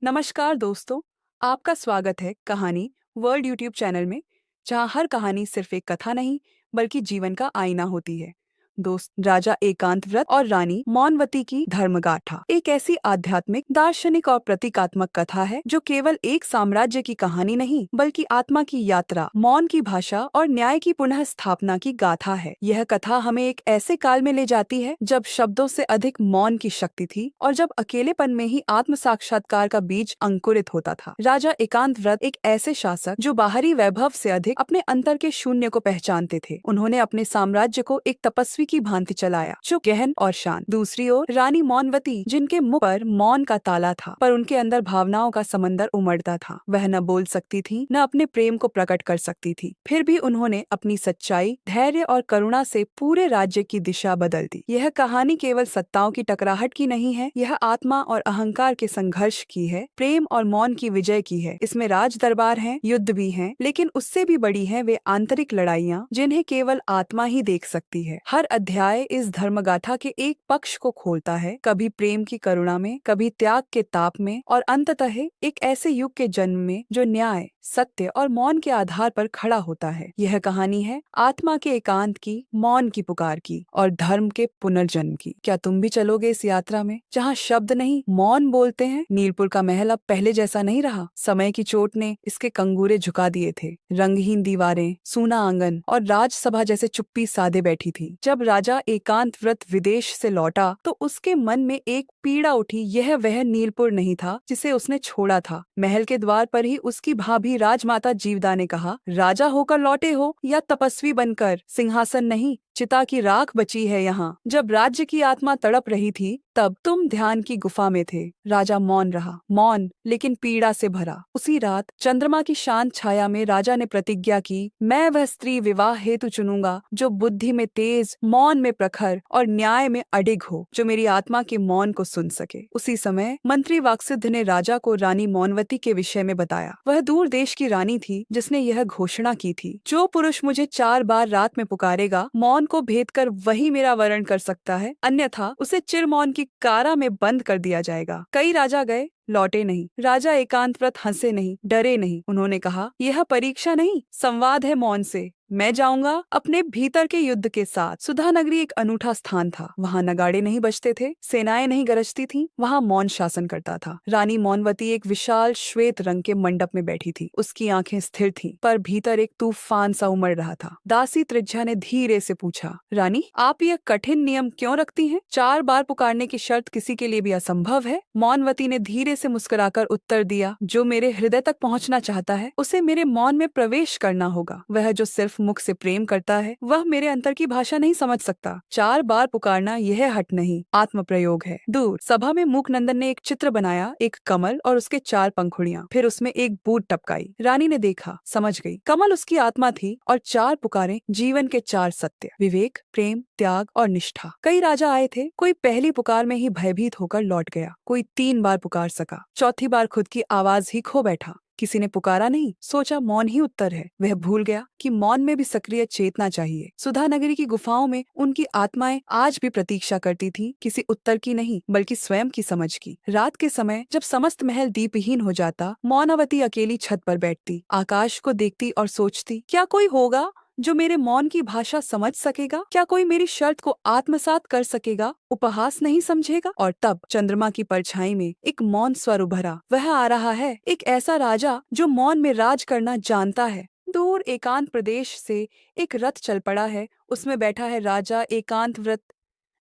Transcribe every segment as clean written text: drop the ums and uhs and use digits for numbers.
नमस्कार दोस्तों, आपका स्वागत है कहानी वर्ल्ड यूट्यूब चैनल में, जहां हर कहानी सिर्फ एक कथा नहीं बल्कि जीवन का आईना होती है। दोस्त, राजा एकांतव्रत और रानी मौनवती की धर्मगाथा एक ऐसी आध्यात्मिक, दार्शनिक और प्रतीकात्मक कथा है जो केवल एक साम्राज्य की कहानी नहीं बल्कि आत्मा की यात्रा, मौन की भाषा और न्याय की पुनः स्थापना की गाथा है। यह कथा हमें एक ऐसे काल में ले जाती है जब शब्दों से अधिक मौन की शक्ति थी और जब अकेलेपन में ही आत्म साक्षात्कार का बीज अंकुरित होता था। राजा एकांतव्रत एक ऐसे शासक जो बाहरी वैभव से अधिक अपने अंतर के शून्य को पहचानते थे। उन्होंने अपने साम्राज्य को एक तपस्वी की भांति चलाया जो गहन और शांत। दूसरी ओर रानी मौनवती, जिनके मुख पर मौन का ताला था पर उनके अंदर भावनाओं का समंदर उमड़ता था। वह न बोल सकती थी, न अपने प्रेम को प्रकट कर सकती थी, फिर भी उन्होंने अपनी सच्चाई, धैर्य और करुणा से पूरे राज्य की दिशा बदल दी। यह कहानी केवल सत्ताओं की टकराहट की नहीं है, यह आत्मा और अहंकार के संघर्ष की है, प्रेम और मौन की विजय की है। इसमें राज दरबार हैं, युद्ध भी हैं, लेकिन उससे भी बड़ी हैं वे आंतरिक लड़ाइयाँ जिन्हें केवल आत्मा ही देख सकती है। हर अध्याय इस धर्मगाथा के एक पक्ष को खोलता है, कभी प्रेम की करुणा में, कभी त्याग के ताप में और अंततः एक ऐसे युग के जन्म में जो न्याय, सत्य और मौन के आधार पर खड़ा होता है। यह कहानी है आत्मा के एकांत की, मौन की पुकार की और धर्म के पुनर्जन्म की। क्या तुम भी चलोगे इस यात्रा में जहाँ शब्द नहीं, मौन बोलते हैं? नीलपुर का महल अब पहले जैसा नहीं रहा। समय की चोट ने इसके कंगूरे झुका दिए थे। रंगहीन दीवारें, सूना आंगन और राजसभा जैसे चुप्पी साधे बैठी थी। जब राजा एकांतव्रत विदेश से लौटा तो उसके मन में एक पीड़ा उठी। यह वह नीलपुर नहीं था जिसे उसने छोड़ा था। महल के द्वार पर ही उसकी भाभी राजमाता जीवदा ने कहा, राजा होकर लौटे हो या तपस्वी बनकर? सिंहासन नहीं, चिता की राख बची है यहाँ। जब राज्य की आत्मा तड़प रही थी तब तुम ध्यान की गुफा में थे। राजा मौन रहा, मौन लेकिन पीड़ा से भरा। उसी रात चंद्रमा की शांत छाया में राजा ने प्रतिज्ञा की, मैं वह स्त्री विवाह हेतु चुनूंगा जो बुद्धि में तेज, मौन में प्रखर और न्याय में अडिग हो, जो मेरी आत्मा के मौन को सुन सके। उसी समय मंत्री वाक्सिद्ध ने राजा को रानी मौनवती के विषय में बताया। वह दूर देश की रानी थी जिसने यह घोषणा की थी, जो पुरुष मुझे 4 बार रात में पुकारेगा, मौन को भेद कर वही मेरा वरण कर सकता है, अन्यथा उसे चिरमौन की कारा में बंद कर दिया जाएगा। कई राजा गए, लौटे नहीं। राजा एकांतव्रत हंसे नहीं, डरे नहीं। उन्होंने कहा, यह परीक्षा नहीं, संवाद है मौन से। मैं जाऊंगा अपने भीतर के युद्ध के साथ। सुधा नगरी एक अनूठा स्थान था। वहाँ नगाड़े नहीं बजते थे, सेनाएं नहीं गरजती थीं, वहाँ मौन शासन करता था। रानी मौनवती एक विशाल श्वेत रंग के मंडप में बैठी थी। उसकी आंखें स्थिर थीं, पर भीतर एक तूफान सा उमड़ रहा था। दासी त्रिज्या ने धीरे से पूछा, रानी, आप यह कठिन नियम क्यों रखती हैं? 4 बार पुकारने की शर्त किसी के लिए भी असंभव है? मौनवती ने धीरे से मुस्कुराकर उत्तर दिया, जो मेरे हृदय तक पहुँचना चाहता है उसे मेरे मौन में प्रवेश करना होगा। वह जो सिर्फ मुख से प्रेम करता है वह मेरे अंतर की भाषा नहीं समझ सकता। 4 बार पुकारना यह हट नहीं, आत्म प्रयोग है। दूर सभा में मूकनंदन ने एक चित्र बनाया, एक कमल और उसके 4 पंखुड़ियां। फिर उसमें एक बूट टपकाई। रानी ने देखा, समझ गई। कमल उसकी आत्मा थी और 4 पुकारें जीवन के 4 सत्य, विवेक, प्रेम, त्याग और निष्ठा। कई राजा आए थे, कोई पहली पुकार में ही भयभीत होकर लौट गया, कोई 3 बार पुकार सका, चौथी बार खुद की आवाज ही खो बैठा। किसी ने पुकारा नहीं, सोचा मौन ही उत्तर है। वह भूल गया कि मौन में भी सक्रिय चेतना चाहिए। सुधा नगरी की गुफाओं में उनकी आत्माएं आज भी प्रतीक्षा करती थीं, किसी उत्तर की नहीं बल्कि स्वयं की समझ की। रात के समय जब समस्त महल दीपहीन हो जाता, मौनवती अकेली छत पर बैठती, आकाश को देखती और सोचती, क्या कोई होगा जो मेरे मौन की भाषा समझ सकेगा? क्या कोई मेरी शर्त को आत्मसात कर सकेगा, उपहास नहीं समझेगा? और तब चंद्रमा की परछाई में एक मौन स्वर उभरा। वह आ रहा है, एक ऐसा राजा जो मौन में राज करना जानता है। दूर एकांत प्रदेश से एक रथ चल पड़ा है। उसमें बैठा है राजा एकांतव्रत,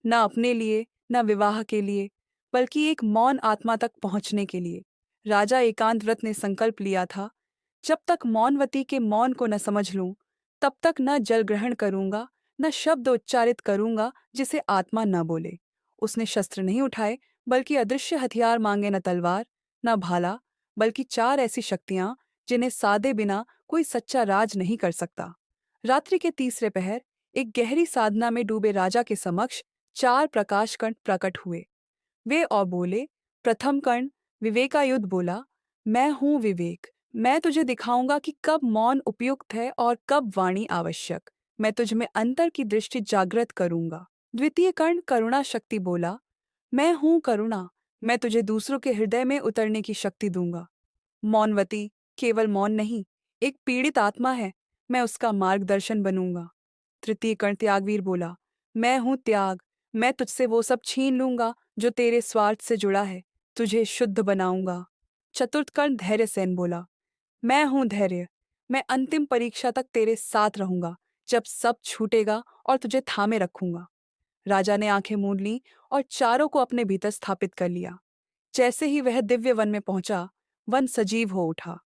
न अपने लिए न विवाह के लिए, बल्कि एक मौन आत्मा तक पहुंचने के लिए। राजा एकांतव्रत ने संकल्प लिया था, जब तक मौनवती के मौन को न समझ लूं तब तक न जल ग्रहण करूंगा, न शब्द उच्चारित करूंगा जिसे आत्मा न बोले। उसने शस्त्र नहीं उठाए, बल्कि अदृश्य हथियार मांगे, न तलवार न भाला, बल्कि 4 ऐसी शक्तियां जिन्हें साधे बिना कोई सच्चा राज नहीं कर सकता। रात्रि के तीसरे पहर एक गहरी साधना में डूबे राजा के समक्ष 4 प्रकाश कण प्रकट हुए। वे और बोले, प्रथम कर्ण विवेकायुध बोला, मैं हूँ विवेक। मैं तुझे दिखाऊंगा कि कब मौन उपयुक्त है और कब वाणी आवश्यक। मैं तुझ में अंतर की दृष्टि जागृत करूंगा। द्वितीय कर्ण करुणा शक्ति बोला, मैं हूँ करुणा। मैं तुझे दूसरों के हृदय में उतरने की शक्ति दूंगा। मौनवती केवल मौन नहीं, एक पीड़ित आत्मा है। मैं उसका मार्गदर्शन बनूंगा। तृतीय कर्ण त्यागवीर बोला, मैं हूं त्याग। मैं तुझसे वो सब छीन लूंगा जो तेरे स्वार्थ से जुड़ा है। तुझे शुद्ध बनाऊंगा। चतुर्थ कर्ण धैर्यसेन बोला, मैं हूं धैर्य। मैं अंतिम परीक्षा तक तेरे साथ रहूंगा। जब सब छूटेगा और तुझे थामे रखूंगा। राजा ने आंखें मूंद लीं और चारों को अपने भीतर स्थापित कर लिया। जैसे ही वह दिव्य वन में पहुंचा, वन सजीव हो उठा।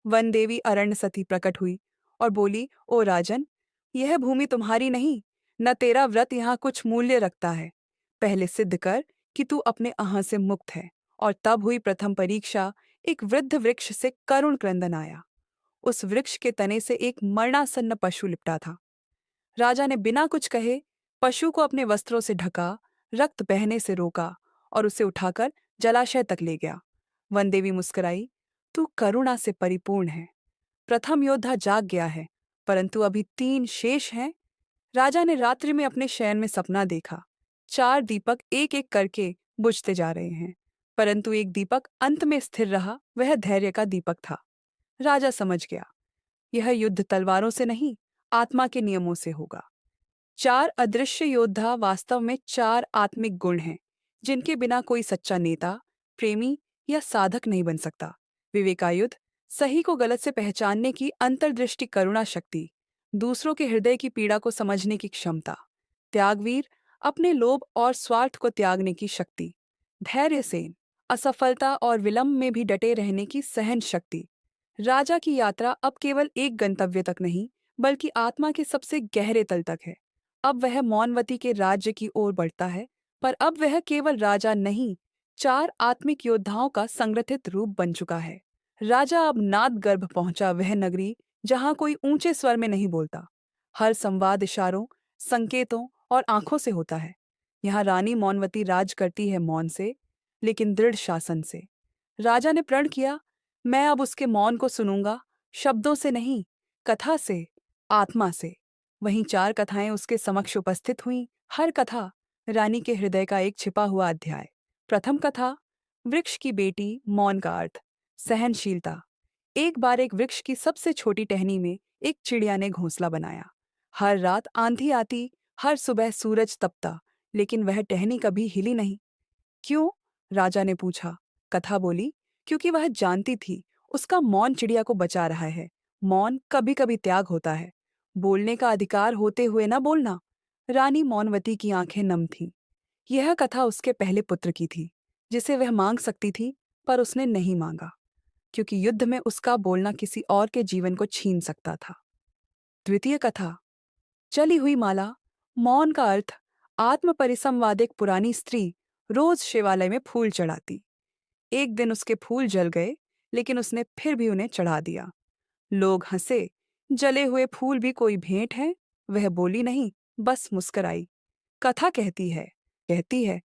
वन देवी अरण्य सती प्रकट हुई और बोली, ओ राजन, यह भूमि तुम्हारी नहीं, न तेरा व्रत यहाँ कुछ मूल्य रखता है। पहले सिद्ध कर कि तू अपने अहं से मुक्त है। और तब हुई प्रथम परीक्षा। एक वृद्ध वृक्ष से करुण क्रंदन आया। उस वृक्ष के तने से एक मरणासन्न पशु लिपटा था। राजा ने बिना कुछ कहे पशु को अपने वस्त्रों से ढका, रक्त बहने से रोका और उसे उठाकर जलाशय तक ले गया। वनदेवी मुस्कुराई, तू करुणा से परिपूर्ण है। प्रथम योद्धा जाग गया है, परंतु अभी 3 शेष हैं। राजा ने रात्रि में अपने शयन में सपना देखा। 4 दीपक एक एक करके बुझते जा रहे हैं, परंतु एक दीपक अंत में स्थिर रहा, वह धैर्य का दीपक था। राजा समझ गया, यह युद्ध तलवारों से नहीं, आत्मा के नियमों से होगा। 4 अदृश्य योद्धा वास्तव में 4 आत्मिक गुण हैं, जिनके बिना कोई सच्चा नेता, प्रेमी या साधक नहीं बन सकता। विवेकायुध, सही को गलत से पहचानने की अंतर्दृष्टि, करुणा शक्ति, दूसरों के हृदय की पीड़ा को समझने की क्षमता। त्यागवीर, अपने लोभ और स्वार्थ को त्यागने की शक्ति। धैर्यसेन, असफलता और विलंब में भी डटे रहने की सहन शक्ति। राजा की यात्रा अब केवल एक गंतव्य तक नहीं, बल्कि आत्मा के सबसे गहरे तल तक है। अब वह मौनवती के राज्य की ओर बढ़ता है, पर अब वह केवल राजा नहीं, 4 आत्मिक योद्धाओं का संगठित रूप बन चुका है। राजा अब नाद गर्भ पहुंचा, वह नगरी जहां कोई ऊंचे स्वर में नहीं बोलता। हर संवाद इशारों, संकेतों और आंखों से होता है। यहाँ रानी मौनवती राज करती है मौन से, लेकिन दृढ़ शासन से। राजा ने प्रण किया, मैं अब उसके मौन को सुनूंगा, शब्दों से नहीं, कथा से, आत्मा से। वहीं 4 कथाएं उसके समक्ष उपस्थित हुईं, हर कथा रानी के हृदय का एक छिपा हुआ अध्याय। प्रथम कथा, वृक्ष की बेटी, मौन का अर्थ, सहनशीलता। एक बार एक वृक्ष की सबसे छोटी टहनी में एक चिड़िया ने घोंसला बनाया। हर रात आंधी आती, हर सुबह सूरज तपता, लेकिन वह टहनी कभी हिली नहीं। क्यों? राजा ने पूछा। कथा बोली, क्योंकि वह जानती थी उसका मौन चिड़िया को बचा रहा है। मौन कभी कभी त्याग होता है, बोलने का अधिकार होते हुए न बोलना। रानी मौनवती की आंखें नम थीं। यह कथा उसके पहले पुत्र की थी, जिसे वह मांग सकती थी, पर उसने नहीं मांगा, क्योंकि युद्ध में उसका बोलना किसी और के जीवन को छीन सकता था। द्वितीय कथा, चली हुई माला। मौन का अर्थ, आत्म परिसंवाद। एक पुरानी स्त्री रोज शिवालय में फूल चढ़ाती। एक दिन उसके फूल जल गए, लेकिन उसने फिर भी उन्हें चढ़ा दिया। लोग हंसे, जले हुए फूल भी कोई भेंट है? वह बोली नहीं, बस मुस्कराई। कथा कहती है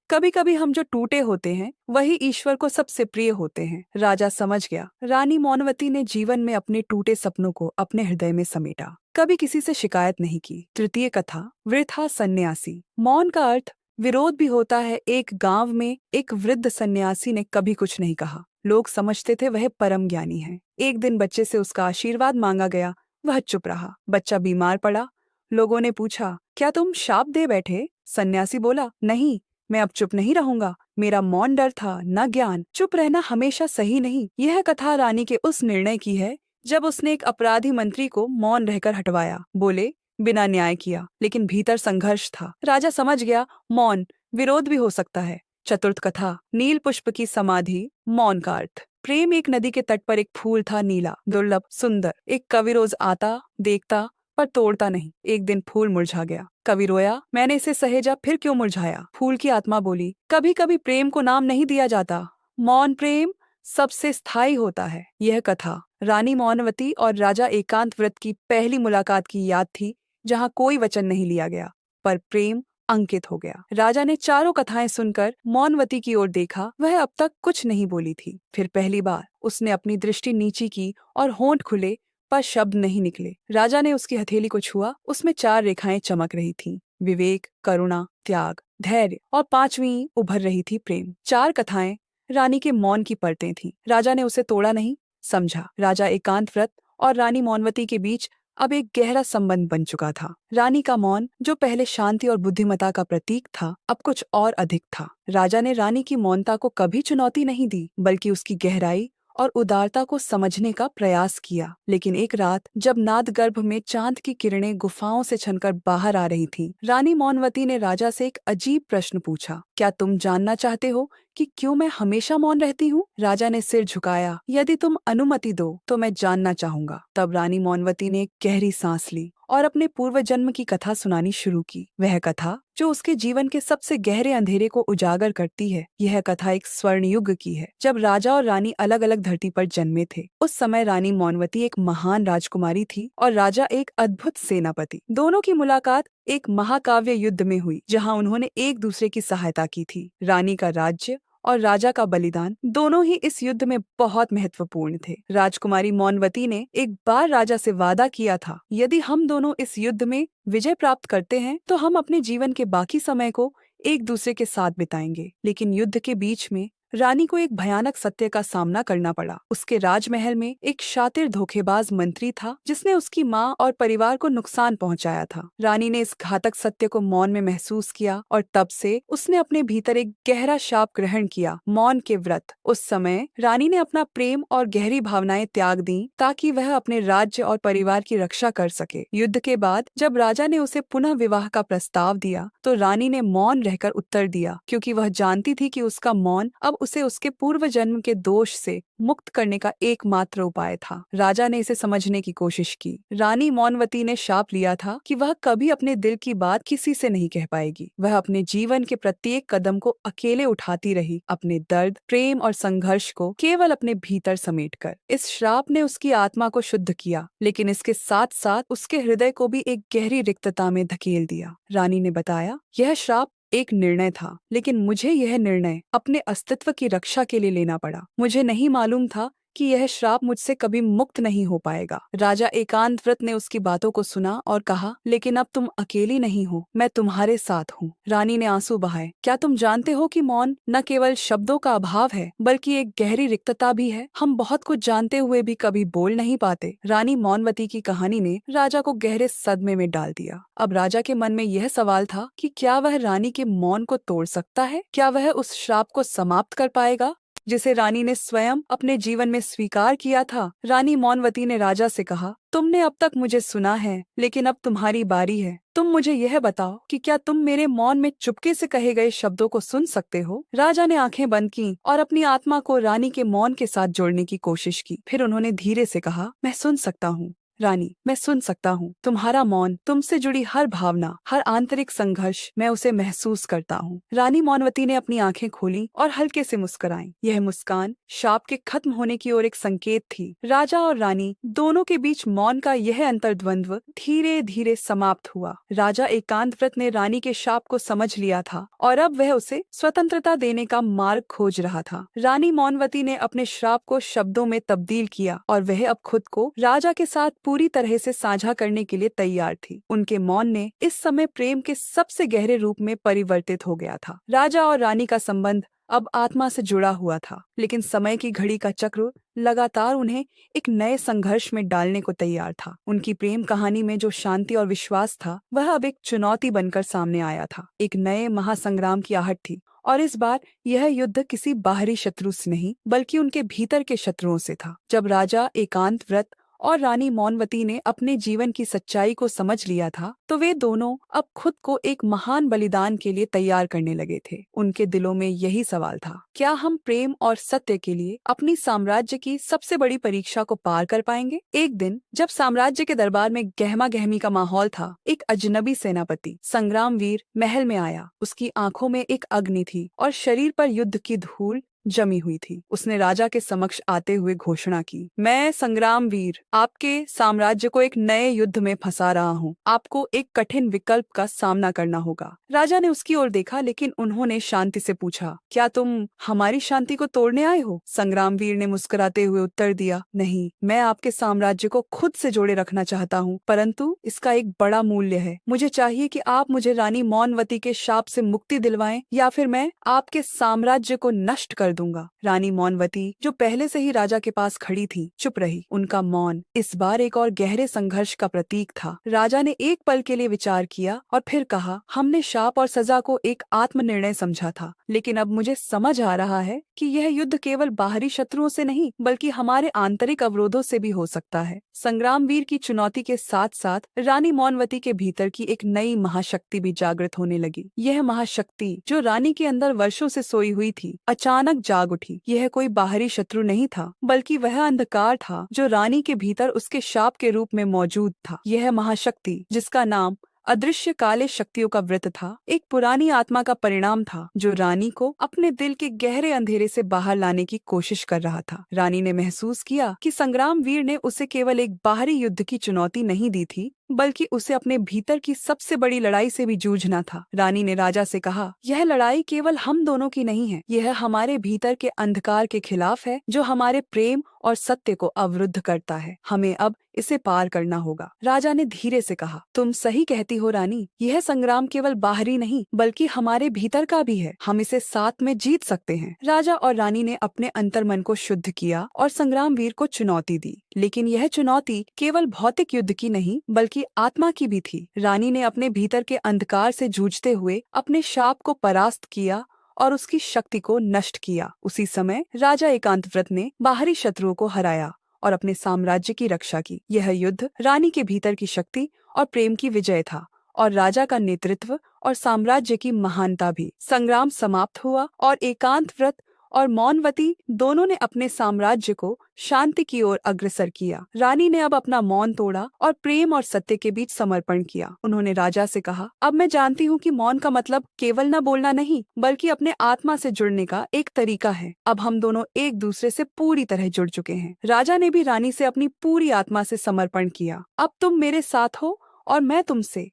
कभी कभी हम जो टूटे होते हैं वही ईश्वर को सबसे प्रिय होते हैं। राजा समझ गया, रानी मौनवती ने जीवन में अपने टूटे सपनों को अपने हृदय में समेटा, कभी किसी से शिकायत नहीं की। तृतीय कथा, वृथा सन्यासी। मौन का अर्थ, विरोध भी होता है। एक गांव में एक वृद्ध सन्यासी ने कभी कुछ नहीं कहा। लोग समझते थे वह परम ज्ञानी है। एक दिन बच्चे से उसका आशीर्वाद मांगा गया, वह चुप रहा। बच्चा बीमार पड़ा। लोगों ने पूछा, क्या तुम शाप दे बैठे? सन्यासी बोला, नहीं, मैं अब चुप नहीं रहूंगा। मेरा मौन डर था, न ज्ञान। चुप रहना हमेशा सही नहीं। यह कथा रानी के उस निर्णय की है जब उसने एक अपराधी मंत्री को मौन रहकर हटवाया। बोले, बिना न्याय किया, लेकिन भीतर संघर्ष था। राजा समझ गया, मौन विरोध भी हो सकता है। चतुर्थ कथा, नील पुष्प की समाधि। मौन का अर्थ, प्रेम। एक नदी के तट पर एक फूल था, नीला, दुर्लभ, सुंदर। एक कवि रोज आता, देखता, पर तोड़ता नहीं। एक दिन फूल मुरझा गया। कवि रोया, मैंने इसे सहेजा, फिर क्यों मुरझाया? फूल की आत्मा बोली, कभी कभी प्रेम को नाम नहीं दिया जाता। मौन प्रेम सबसे स्थायी होता है। यह कथा रानी मौनवती और राजा एकांत व्रत की पहली मुलाकात की याद थी, जहाँ कोई वचन नहीं लिया गया, पर प्रेम अंकित हो गया। राजा ने चारों कथाएं सुनकर मौनवती की ओर देखा। वह अब तक कुछ नहीं बोली थी। फिर पहली बार उसने अपनी दृष्टि नीची की और होंठ खुले, पर शब्द नहीं निकले। राजा ने उसकी हथेली को छुआ। उसमें 4 रेखाएं चमक रही थीं, विवेक, करुणा, त्याग, धैर्य, और 5वीं उभर रही थी, प्रेम। 4 कथाएं रानी के मौन की परतें थीं। राजा ने उसे तोड़ा नहीं, समझा। राजा एकांत व्रत और रानी मौनवती के बीच अब एक गहरा संबंध बन चुका था। रानी का मौन, जो पहले शांति और बुद्धिमत्ता का प्रतीक था, अब कुछ और अधिक था। राजा ने रानी की मौनता को कभी चुनौती नहीं दी, बल्कि उसकी गहराई और उदारता को समझने का प्रयास किया। लेकिन एक रात, जब नादगर्भ में चांद की किरणें गुफाओं से छनकर बाहर आ रही थीं, रानी मौनवती ने राजा से एक अजीब प्रश्न पूछा, क्या तुम जानना चाहते हो कि क्यों मैं हमेशा मौन रहती हूँ? राजा ने सिर झुकाया। यदि तुम अनुमति दो तो मैं जानना चाहूंगा। तब रानी मौनवती ने एक गहरी सांस ली और अपने पूर्व जन्म की कथा सुनानी शुरू की। वह कथा जो उसके जीवन के सबसे गहरे अंधेरे को उजागर करती है। यह कथा एक स्वर्ण युग की है, जब राजा और रानी अलग अलग धरती पर जन्मे थे। उस समय रानी मौनवती एक महान राजकुमारी थी और राजा एक अद्भुत सेनापति। दोनों की मुलाकात एक महाकाव्य युद्ध में हुई, जहां उन्होंने एक दूसरे की सहायता की थी। रानी का राज्य और राजा का बलिदान दोनों ही इस युद्ध में बहुत महत्वपूर्ण थे। राजकुमारी मौनवती ने एक बार राजा से वादा किया था, यदि हम दोनों इस युद्ध में विजय प्राप्त करते हैं तो हम अपने जीवन के बाकी समय को एक दूसरे के साथ बिताएंगे। लेकिन युद्ध के बीच में रानी को एक भयानक सत्य का सामना करना पड़ा। उसके राजमहल में एक शातिर धोखेबाज मंत्री था, जिसने उसकी माँ और परिवार को नुकसान पहुंचाया था। रानी ने इस घातक सत्य को मौन में महसूस किया और तब से उसने अपने भीतर एक गहरा शाप ग्रहण किया, मौन के व्रत। उस समय रानी ने अपना प्रेम और गहरी भावनाएं त्याग दी, ताकि वह अपने राज्य और परिवार की रक्षा कर सके। युद्ध के बाद जब राजा ने उसे पुनः विवाह का प्रस्ताव दिया, तो रानी ने मौन रहकर उत्तर दिया, क्योंकि वह जानती थी कि उसका मौन अब उसे उसके पूर्व जन्म के दोष से मुक्त करने का एकमात्र उपाय था। राजा ने इसे समझने की कोशिश की। रानी मौनवती ने शाप लिया था कि वह कभी अपने दिल की बात किसी से नहीं कह पाएगी। वह अपने जीवन के प्रत्येक कदम को अकेले उठाती रही, अपने दर्द, प्रेम और संघर्ष को केवल अपने भीतर समेटकर। इस श्राप ने उसकी आत्मा को शुद्ध किया, लेकिन इसके साथ साथ उसके हृदय को भी एक गहरी रिक्तता में धकेल दिया। रानी ने बताया, यह श्राप एक निर्णय था, लेकिन मुझे यह निर्णय अपने अस्तित्व की रक्षा के लिए लेना पड़ा। मुझे नहीं मालूम था कि यह श्राप मुझसे कभी मुक्त नहीं हो पाएगा। राजा एकांत व्रत ने उसकी बातों को सुना और कहा, लेकिन अब तुम अकेली नहीं हो, मैं तुम्हारे साथ हूँ। रानी ने आंसू बहाए। क्या तुम जानते हो कि मौन न केवल शब्दों का अभाव है, बल्कि एक गहरी रिक्तता भी है। हम बहुत कुछ जानते हुए भी कभी बोल नहीं पाते। रानी मौनवती की कहानी ने राजा को गहरे सदमे में डाल दिया। अब राजा के मन में यह सवाल था कि क्या वह रानी के मौन को तोड़ सकता है? क्या वह उस श्राप को समाप्त कर पाएगा जिसे रानी ने स्वयं अपने जीवन में स्वीकार किया था? रानी मौनवती ने राजा से कहा, तुमने अब तक मुझे सुना है, लेकिन अब तुम्हारी बारी है। तुम मुझे यह बताओ कि क्या तुम मेरे मौन में चुपके से कहे गए शब्दों को सुन सकते हो? राजा ने आंखें बंद की और अपनी आत्मा को रानी के मौन के साथ जोड़ने की कोशिश की। फिर उन्होंने धीरे से कहा, मैं सुन सकता हूँ रानी, मैं सुन सकता हूँ। तुम्हारा मौन, तुमसे जुड़ी हर भावना, हर आंतरिक संघर्ष, मैं उसे महसूस करता हूँ। रानी मौनवती ने अपनी आंखें खोली और हल्के से मुस्कुराई। यह मुस्कान शाप के खत्म होने की ओर एक संकेत थी। राजा और रानी दोनों के बीच मौन का यह अंतर्द्वंद्व धीरे धीरे समाप्त हुआ। राजा एकांत व्रत ने रानी के शाप को समझ लिया था और अब वह उसे स्वतंत्रता देने का मार्ग खोज रहा था। रानी मौनवती ने अपने श्राप को शब्दों में तब्दील किया और वह अब खुद को राजा के साथ पूरी तरह से साझा करने के लिए तैयार थी। उनके मौन ने इस समय प्रेम के सबसे गहरे रूप में परिवर्तित हो गया था। राजा और रानी का संबंध अब आत्मा से जुड़ा हुआ था, लेकिन समय की घड़ी का चक्र लगातार उन्हें एक नए संघर्ष में डालने को तैयार था। उनकी प्रेम कहानी में जो शांति और विश्वास था, वह अब एक चुनौती बनकर सामने आया था। एक नए महासंग्राम की आहट थी, और इस बार यह युद्ध किसी बाहरी शत्रु से नहीं, बल्कि उनके भीतर के शत्रुओं से था। जब राजा एकांत व्रत और रानी मौनवती ने अपने जीवन की सच्चाई को समझ लिया था, तो वे दोनों अब खुद को एक महान बलिदान के लिए तैयार करने लगे थे। उनके दिलों में यही सवाल था, क्या हम प्रेम और सत्य के लिए अपनी साम्राज्य की सबसे बड़ी परीक्षा को पार कर पाएंगे? एक दिन जब साम्राज्य के दरबार में गहमा गहमी का माहौल था, एक अजनबी सेनापति संग्रामवीर महल में आया। उसकी आंखों में एक अग्नि थी और शरीर पर युद्ध की धूल जमी हुई थी। उसने राजा के समक्ष आते हुए घोषणा की, मैं संग्रामवीर आपके साम्राज्य को एक नए युद्ध में फंसा रहा हूँ। आपको एक कठिन विकल्प का सामना करना होगा। राजा ने उसकी ओर देखा, लेकिन उन्होंने शांति से पूछा, क्या तुम हमारी शांति को तोड़ने आए हो? संग्रामवीर ने मुस्कुराते हुए उत्तर दिया, नहीं, मैं आपके साम्राज्य को खुद से जोड़े रखना चाहता हूँ, परंतु इसका एक बड़ा मूल्य है। मुझे चाहिए कि आप मुझे रानी मौनवती के शाप से मुक्ति दिलवाएं, या फिर मैं आपके साम्राज्य को नष्ट कर कर दूंगा। रानी मौनवती, जो पहले से ही राजा के पास खड़ी थी, चुप रही। उनका मौन इस बार एक और गहरे संघर्ष का प्रतीक था। राजा ने एक पल के लिए विचार किया और फिर कहा, हमने शाप और सजा को एक आत्मनिर्णय समझा था, लेकिन अब मुझे समझ आ रहा है कि यह युद्ध केवल बाहरी शत्रुओं से नहीं बल्कि हमारे आंतरिक अवरोधों से भी हो सकता है। संग्रामवीर की चुनौती के साथ साथ रानी मौनवती के भीतर की एक नई महाशक्ति भी जागृत होने लगी। यह महाशक्ति, जो रानी के अंदर वर्षों से सोई हुई थी, अचानक जाग उठी। यह कोई बाहरी शत्रु नहीं था, बल्कि वह अंधकार था जो रानी के भीतर उसके शाप के रूप में मौजूद था। यह महाशक्ति, जिसका नाम अदृश्य काले शक्तियों का व्रत था, एक पुरानी आत्मा का परिणाम था जो रानी को अपने दिल के गहरे अंधेरे से बाहर लाने की कोशिश कर रहा था। रानी ने महसूस किया कि संग्रामवीर ने उसे केवल एक बाहरी युद्ध की चुनौती नहीं दी थी, बल्कि उसे अपने भीतर की सबसे बड़ी लड़ाई से भी जूझना था। रानी ने राजा से कहा, यह लड़ाई केवल हम दोनों की नहीं है, यह हमारे भीतर के अंधकार के खिलाफ है जो हमारे प्रेम और सत्य को अवरुद्ध करता है। हमें अब इसे पार करना होगा। राजा ने धीरे से कहा, तुम सही कहती हो रानी, यह संग्राम केवल बाहरी नहीं बल्कि हमारे भीतर का भी है। हम इसे साथ में जीत सकते हैं। राजा और रानी ने अपने अंतर्मन को शुद्ध किया और संग्रामवीर को चुनौती दी, लेकिन यह चुनौती केवल भौतिक युद्ध की नहीं बल्कि आत्मा की भी थी। रानी ने अपने भीतर के अंधकार से जूझते हुए अपने शाप को परास्त किया और उसकी शक्ति को नष्ट किया। उसी समय राजा एकांतव्रत ने बाहरी शत्रुओं को हराया और अपने साम्राज्य की रक्षा की। यह युद्ध रानी के भीतर की शक्ति और प्रेम की विजय था, और राजा का नेतृत्व और साम्राज्य की महानता भी। संग्राम समाप्त हुआ और एकांतव्रत और मौनवती दोनों ने अपने साम्राज्य को शांति की ओर अग्रसर किया। रानी ने अब अपना मौन तोड़ा और प्रेम और सत्य के बीच समर्पण किया। उन्होंने राजा से कहा, अब मैं जानती हूँ कि मौन का मतलब केवल न बोलना नहीं बल्कि अपने आत्मा से जुड़ने का एक तरीका है। अब हम दोनों एक दूसरे से पूरी तरह जुड़ चुके हैं। राजा ने भी रानी से अपनी पूरी आत्मा से समर्पण किया। अब तुम मेरे साथ हो और मैं तुमसे।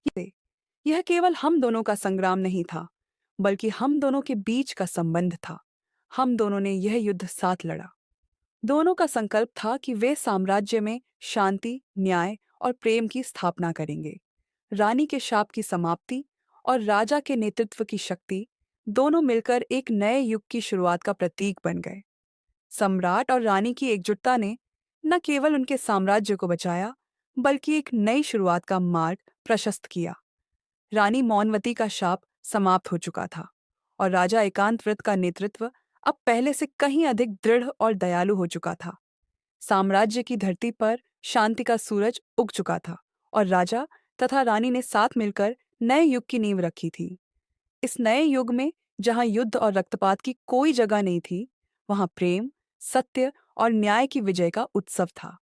यह केवल हम दोनों का संग्राम नहीं था, बल्कि हम दोनों के बीच का संबंध था। हम दोनों ने यह युद्ध साथ लड़ा। दोनों का संकल्प था कि वे साम्राज्य में शांति, न्याय और प्रेम की स्थापना करेंगे। रानी के शाप की समाप्ति और राजा के नेतृत्व की शक्ति दोनों मिलकर एक नए युग की शुरुआत का प्रतीक बन गए। सम्राट और रानी की एकजुटता ने न केवल उनके साम्राज्य को बचाया, बल्कि एक नई शुरुआत का मार्ग प्रशस्त किया। रानी मौनवती का शाप समाप्त हो चुका था और राजा एकांतव्रत का नेतृत्व अब पहले से कहीं अधिक दृढ़ और दयालु हो चुका था। साम्राज्य की धरती पर शांति का सूरज उग चुका था और राजा तथा रानी ने साथ मिलकर नए युग की नींव रखी थी। इस नए युग में जहां युद्ध और रक्तपात की कोई जगह नहीं थी, वहां प्रेम, सत्य और न्याय की विजय का उत्सव था।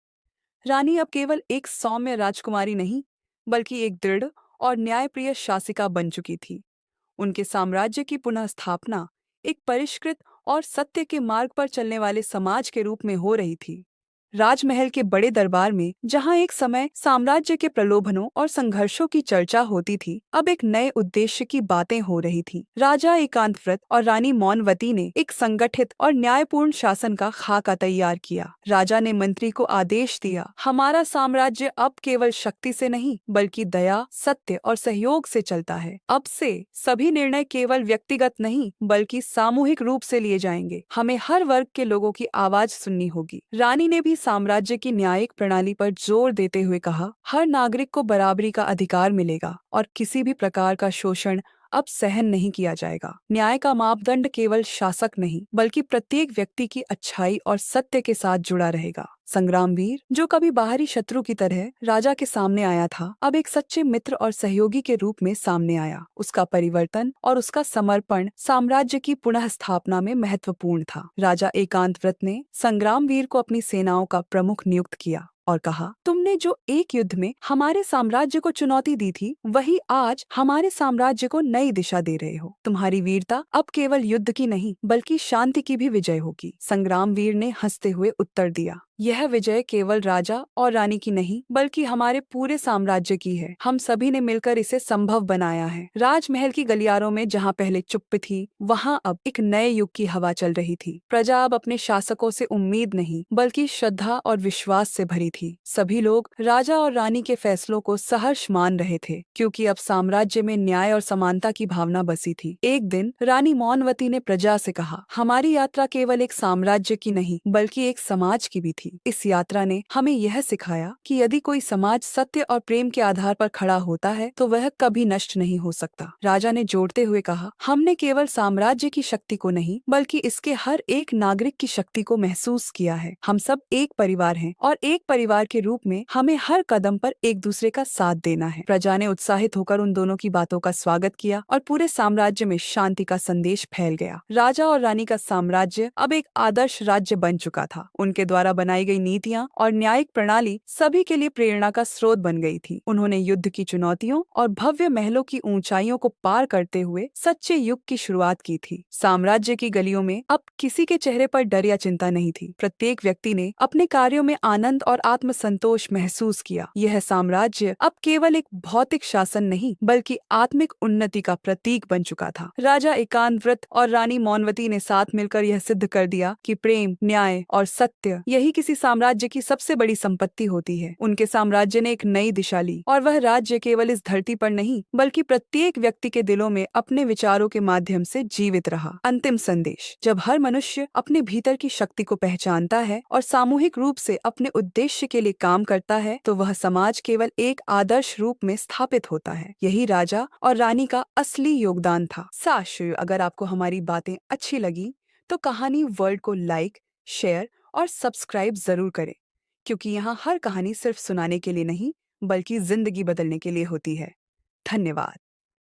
रानी अब केवल एक सौम्य राजकुमारी नहीं, बल्कि एक दृढ़ और न्यायप्रिय शासिका बन चुकी थी। उनके साम्राज्य की पुनः स्थापना एक परिष्कृत और सत्य के मार्ग पर चलने वाले समाज के रूप में हो रही थी। राजमहल के बड़े दरबार में जहां एक समय साम्राज्य के प्रलोभनों और संघर्षों की चर्चा होती थी, अब एक नए उद्देश्य की बातें हो रही थी। राजा एकांतव्रत और रानी मौनवती ने एक संगठित और न्यायपूर्ण शासन का खाका तैयार किया। राजा ने मंत्री को आदेश दिया, हमारा साम्राज्य अब केवल शक्ति से नहीं बल्कि दया, सत्य और सहयोग से चलता है। अब से सभी निर्णय केवल व्यक्तिगत नहीं बल्कि सामूहिक रूप से लिए जाएंगे। हमें हर वर्ग के लोगों की आवाज सुननी होगी। रानी ने भी साम्राज्य की न्यायिक प्रणाली पर जोर देते हुए कहा, हर नागरिक को बराबरी का अधिकार मिलेगा और किसी भी प्रकार का शोषण अब सहन नहीं किया जाएगा। न्याय का मापदंड केवल शासक नहीं बल्कि प्रत्येक व्यक्ति की अच्छाई और सत्य के साथ जुड़ा रहेगा। संग्रामवीर, जो कभी बाहरी शत्रु की तरह राजा के सामने आया था, अब एक सच्चे मित्र और सहयोगी के रूप में सामने आया। उसका परिवर्तन और उसका समर्पण साम्राज्य की पुनः स्थापना में महत्वपूर्ण था। राजा एकांतव्रत ने संग्रामवीर को अपनी सेनाओं का प्रमुख नियुक्त किया और कहा, तुमने जो एक युद्ध में हमारे साम्राज्य को चुनौती दी थी, वही आज हमारे साम्राज्य को नई दिशा दे रहे हो। तुम्हारी वीरता अब केवल युद्ध की नहीं बल्कि शांति की भी विजय होगी। संग्रामवीर ने हंसते हुए उत्तर दिया, यह विजय केवल राजा और रानी की नहीं बल्कि हमारे पूरे साम्राज्य की है। हम सभी ने मिलकर इसे संभव बनाया है। राजमहल की गलियारों में जहाँ पहले चुप्पी थी, वहाँ अब एक नए युग की हवा चल रही थी। प्रजा अब अपने शासकों से उम्मीद नहीं बल्कि श्रद्धा और विश्वास से भरी थी। सभी लोग राजा और रानी के फैसलों को सहर्ष मान रहे थे, क्योंकि अब साम्राज्य में न्याय और समानता की भावना बसी थी। एक दिन रानी मौनवती ने प्रजा से कहा, हमारी यात्रा केवल एक साम्राज्य की नहीं बल्कि एक समाज की भी थी। इस यात्रा ने हमें यह सिखाया कि यदि कोई समाज सत्य और प्रेम के आधार पर खड़ा होता है तो वह कभी नष्ट नहीं हो सकता। राजा ने जोड़ते हुए कहा, हमने केवल साम्राज्य की शक्ति को नहीं बल्कि इसके हर एक नागरिक की शक्ति को महसूस किया है। हम सब एक परिवार हैं और एक परिवार के रूप में हमें हर कदम पर एक दूसरे का साथ देना है। प्रजा ने उत्साहित होकर उन दोनों की बातों का स्वागत किया और पूरे साम्राज्य में शांति का संदेश फैल गया। राजा और रानी का साम्राज्य अब एक आदर्श राज्य बन चुका था। उनके द्वारा बनाई गई नीतियां और न्यायिक प्रणाली सभी के लिए प्रेरणा का स्रोत बन गई थी। उन्होंने युद्ध की चुनौतियों और भव्य महलों की ऊंचाइयों को पार करते हुए सच्चे युग की शुरुआत की थी। साम्राज्य की गलियों में अब किसी के चेहरे पर डर या चिंता नहीं थी। प्रत्येक व्यक्ति ने अपने कार्यों में आनंद और आत्मसंतोष महसूस किया। यह साम्राज्य अब केवल एक भौतिक शासन नहीं बल्कि आत्मिक उन्नति का प्रतीक बन चुका था। राजा एकांत व्रत और रानी मौनवती ने साथ मिलकर यह सिद्ध कर दिया कि प्रेम, न्याय और सत्य यही किसी साम्राज्य की सबसे बड़ी संपत्ति होती है। उनके साम्राज्य ने एक नई दिशा ली और वह राज्य केवल इस धरती पर नहीं बल्कि प्रत्येक व्यक्ति के दिलों में अपने विचारों के माध्यम से जीवित रहा। अंतिम संदेश, जब हर मनुष्य अपने भीतर की शक्ति को पहचानता है और सामूहिक रूप से अपने उद्देश्य के लिए काम करता है तो वह समाज केवल एक आदर्श रूप में स्थापित होता है। यही राजा और रानी का असली योगदान था। साश्र, अगर आपको हमारी बातें अच्छी लगी तो कहानी वर्ल्ड को लाइक, शेयर और सब्सक्राइब जरूर करें, क्योंकि यहाँ हर कहानी सिर्फ सुनाने के लिए नहीं बल्कि जिंदगी बदलने के लिए होती है। धन्यवाद।